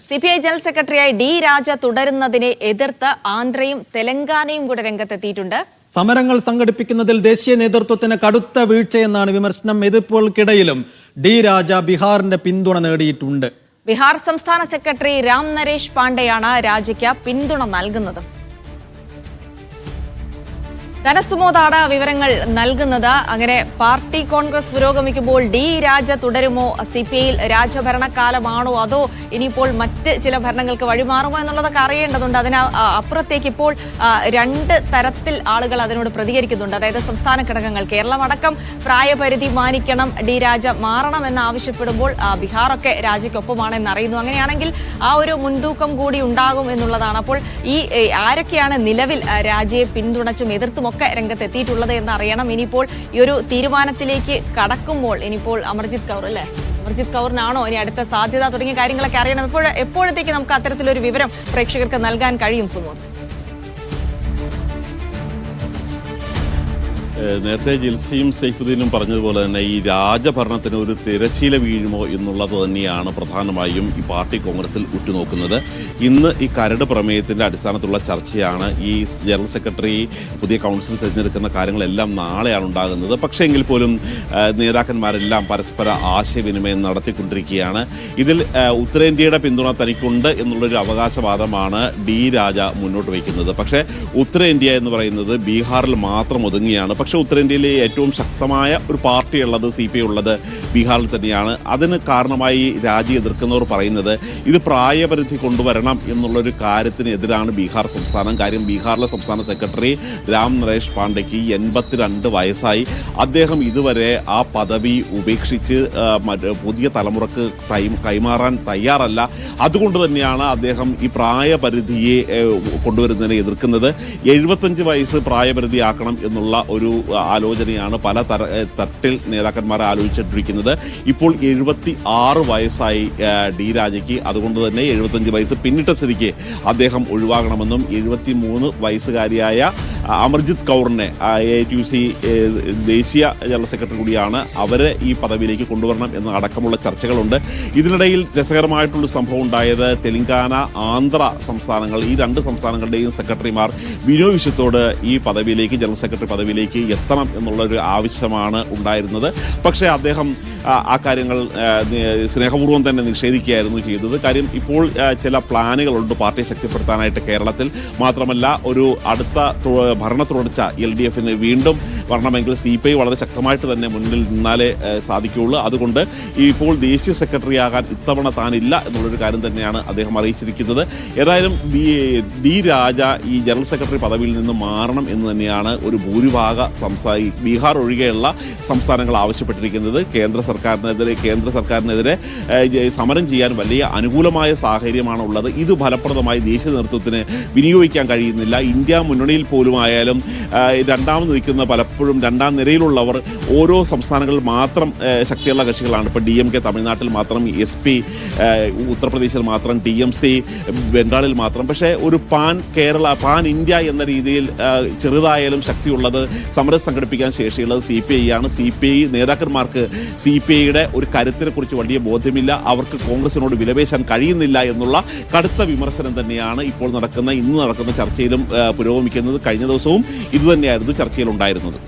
CPI general സെക്രട്ടറിയായി D രാജ തുടരുന്നതിനെ എതിർത്ത് ആന്ധ്രയും തെലങ്കാനയും കൂടെ രംഗത്തെത്തിയിട്ടുണ്ട്. സമരങ്ങൾ സംഘടിപ്പിക്കുന്നതിൽ ദേശീയ നേതൃത്വത്തിന് കടുത്ത വീഴ്ചയെന്നാണ് വിമർശനം. എതിർപ്പുകൾക്കിടയിലും ഡി രാജ ബീഹാറിന്റെ പിന്തുണ നേടിയിട്ടുണ്ട്. ബീഹാർ സംസ്ഥാന സെക്രട്ടറി രാം നരേഷ് പാണ്ഡെയാണ് രാജയ്ക്ക് പിന്തുണ നൽകുന്നത്. ധനസുമോദാണ് വിവരങ്ങൾ നൽകുന്നത്. അങ്ങനെ പാർട്ടി കോൺഗ്രസ് പുരോഗമിക്കുമ്പോൾ ഡി രാജ തുടരുമോ? CPIയിൽ രാജഭരണകാലമാണോ അതോ ഇനിയിപ്പോൾ മറ്റ് ചില ഭരണങ്ങൾക്ക് വഴിമാറുമോ എന്നുള്ളതൊക്കെ അറിയേണ്ടതുണ്ട്. അതിന് അപ്പുറത്തേക്ക് ഇപ്പോൾ രണ്ട് തരത്തിൽ ആളുകൾ അതിനോട് പ്രതികരിക്കുന്നുണ്ട്. അതായത് സംസ്ഥാന ഘടകങ്ങൾ കേരളം അടക്കം പ്രായപരിധി മാനിക്കണം, ഡി രാജ മാറണം എന്ന് ആവശ്യപ്പെടുമ്പോൾ ബീഹാറൊക്കെ രാജയ്ക്കൊപ്പമാണെന്ന് അറിയുന്നു. അങ്ങനെയാണെങ്കിൽ ആ ഒരു മുൻതൂക്കം കൂടി ഉണ്ടാകും എന്നുള്ളതാണ്. അപ്പോൾ ഈ ആരൊക്കെയാണ് നിലവിൽ രാജയെ പിന്തുണച്ചും എതിർത്തും ഒക്കെ രംഗത്തെത്തിയിട്ടുള്ളത് എന്ന് അറിയണം. ഇനിയിപ്പോൾ ഈ ഒരു തീരുമാനത്തിലേക്ക് കടക്കുമ്പോൾ ഇനിയിപ്പോൾ അമർജിത് കൗറിനാണോ ഇനി അടുത്ത സാധ്യത തുടങ്ങിയ കാര്യങ്ങളൊക്കെ അറിയണം. എപ്പോഴത്തേക്ക് നമുക്ക് അത്തരത്തിലൊരു വിവരം പ്രേക്ഷകർക്ക് നൽകാൻ കഴിയും സുമോദ്? നേരത്തെ ജിൽസിയും സൈഫുദ്ദീനും പറഞ്ഞതുപോലെ തന്നെ ഈ രാജഭരണത്തിന് ഒരു തിരശ്ശീല വീഴുമോ എന്നുള്ളത് തന്നെയാണ് പ്രധാനമായും ഈ പാർട്ടി കോൺഗ്രസിൽ ഉറ്റുനോക്കുന്നത്. ഇന്ന് ഈ കരട് പ്രമേയത്തിന്റെ അടിസ്ഥാനത്തിലുള്ള ചർച്ചയാണ്. ഈ ജനറൽ സെക്രട്ടറി, പുതിയ കൗൺസിൽ തിരഞ്ഞെടുക്കുന്ന കാര്യങ്ങളെല്ലാം നാളെയാണ് ഉണ്ടാകുന്നത്. പക്ഷേ എങ്കിൽ പോലും നേതാക്കന്മാരെല്ലാം പരസ്പര ആശയവിനിമയം നടത്തിക്കൊണ്ടിരിക്കുകയാണ്. ഇതിൽ ഉത്തരേന്ത്യയുടെ പിന്തുണ തനിക്കുണ്ട് എന്നുള്ളൊരു അവകാശവാദമാണ് ഡി രാജ മുന്നോട്ട് വയ്ക്കുന്നത്. പക്ഷേ ഉത്തരേന്ത്യ എന്ന് പറയുന്നത് ബീഹാറിൽ മാത്രം ഒതുങ്ങിയാണ്. പക്ഷേ ഉത്തരേന്ത്യയിലെ ഏറ്റവും ശക്തമായ ഒരു പാർട്ടി ഉള്ളത്, CPI ഉള്ളത് ബീഹാറിൽ തന്നെയാണ്. അതിന് കാരണമായി രാജി എതിർക്കുന്നവർ പറയുന്നത് ഇത് പ്രായപരിധി കൊണ്ടുവരണം എന്നുള്ളൊരു കാര്യത്തിന് എതിരാണ് ബീഹാർ സംസ്ഥാനം. കാര്യം ബീഹാറിലെ സംസ്ഥാന സെക്രട്ടറി രാം നരേഷ് പാണ്ഡെക്ക് 82 വയസ്സായി. അദ്ദേഹം ഇതുവരെ ആ പദവി ഉപേക്ഷിച്ച് പുതിയ തലമുറക്ക് കൈമാറാൻ തയ്യാറല്ല. അതുകൊണ്ട് തന്നെയാണ് അദ്ദേഹം ഈ പ്രായപരിധിയെ കൊണ്ടുവരുന്നതിനെ എതിർക്കുന്നത്. 75 വയസ്സ് പ്രായപരിധിയാക്കണം എന്നുള്ള ഒരു ആലോചനയാണ് പല തട്ടിൽ നേതാക്കന്മാരെ ആലോചിച്ചിട്ടിരിക്കുന്നത്. ഇപ്പോൾ 76 വയസ്സായി ഡി രാജയ്ക്ക്. അതുകൊണ്ട് തന്നെ 75 വയസ്സ് പിന്നിട്ട സ്ഥിതിക്ക് അദ്ദേഹം ഒഴിവാകണമെന്നും 73 വയസ്സുകാരിയായ അമർജിത് കൗറിനെ AITUC ദേശീയ ജനറൽ സെക്രട്ടറി കൂടിയാണ്, അവരെ ഈ പദവിയിലേക്ക് കൊണ്ടുവരണം എന്ന അടക്കമുള്ള ചർച്ചകളുണ്ട്. ഇതിനിടയിൽ രസകരമായിട്ടുള്ള സംഭവം ഉണ്ടായത് തെലങ്കാന, ആന്ധ്ര സംസ്ഥാനങ്ങൾ, ഈ രണ്ട് സംസ്ഥാനങ്ങളുടെയും സെക്രട്ടറിമാർ ബിനോയ് വിശ്വത്തോട് ഈ പദവിയിലേക്ക്, ജനറൽ സെക്രട്ടറി പദവിയിലേക്ക് എത്തണം എന്നുള്ളൊരു ആവശ്യമാണ് ഉണ്ടായിരുന്നത്. പക്ഷേ അദ്ദേഹം ആ കാര്യങ്ങൾ സ്നേഹപൂർവ്വം തന്നെ നിഷേധിക്കുകയായിരുന്നു ചെയ്തത്. കാര്യം ഇപ്പോൾ ചില പ്ലാനുകളുണ്ട് പാർട്ടിയെ ശക്തിപ്പെടുത്താനായിട്ട് കേരളത്തിൽ. മാത്രമല്ല ഒരു അടുത്ത ഭരണ തുടർച്ച LDFന് വീണ്ടും വരണമെങ്കിൽ CPI വളരെ ശക്തമായിട്ട് തന്നെ മുന്നിൽ നിന്നാലേ സാധിക്കുകയുള്ളൂ. അതുകൊണ്ട് ഇപ്പോൾ ദേശീയ സെക്രട്ടറി ആകാൻ ഇത്തവണ താനില്ല എന്നുള്ളൊരു കാര്യം തന്നെയാണ് അദ്ദേഹം അറിയിച്ചിരിക്കുന്നത്. ഏതായാലും ഡി രാജ ഈ ജനറൽ സെക്രട്ടറി പദവിയിൽ നിന്ന് മാറണം എന്ന് തന്നെയാണ് ഒരു ഭൂരിഭാഗ ബീഹാർ ഒഴികെയുള്ള സംസ്ഥാനങ്ങൾ ആവശ്യപ്പെട്ടിരിക്കുന്നത്. കേന്ദ്ര സർക്കാരിനെതിരെ സമരം ചെയ്യാൻ വലിയ അനുകൂലമായ സാഹചര്യമാണ് ഉള്ളത്. ഇത് ഫലപ്രദമായി ദേശീയ നേതൃത്വത്തിന് വിനിയോഗിക്കാൻ കഴിയുന്നില്ല. ഇന്ത്യ മുന്നണിയിൽ പോലും ആയാലും രണ്ടാമത് നിൽക്കുന്ന പലപ്പോഴും രണ്ടാം നിരയിലുള്ളവർ ഓരോ സംസ്ഥാനങ്ങളിൽ മാത്രം ശക്തിയുള്ള കക്ഷികളാണ്. ഇപ്പോൾ DMK തമിഴ്നാട്ടിൽ മാത്രം, SP ഉത്തർപ്രദേശിൽ മാത്രം, TMC ബംഗാളിൽ മാത്രം. പക്ഷേ ഒരു പാൻ ഇന്ത്യ എന്ന രീതിയിൽ ചെറുതായാലും ശക്തിയുള്ളത്, സമരം സംഘടിപ്പിക്കാൻ ശേഷിയുള്ളത് CPI ആണ്. CPI നേതാക്കന്മാർക്ക് CPIയുടെ ഒരു കരുത്തിനെ കുറിച്ച് വലിയ ബോധ്യമില്ല. അവർക്ക് കോൺഗ്രസിനോട് വിലപേശാൻ കഴിയുന്നില്ല എന്നുള്ള കടുത്ത വിമർശനം തന്നെയാണ് ഇന്ന് നടക്കുന്ന ചർച്ചയിലും പുരോഗമിക്കുന്നത്. കഴിഞ്ഞ ദിവസവും ഇതുതന്നെയായിരുന്നു ചർച്ചയിൽ ഉണ്ടായിരുന്നത്.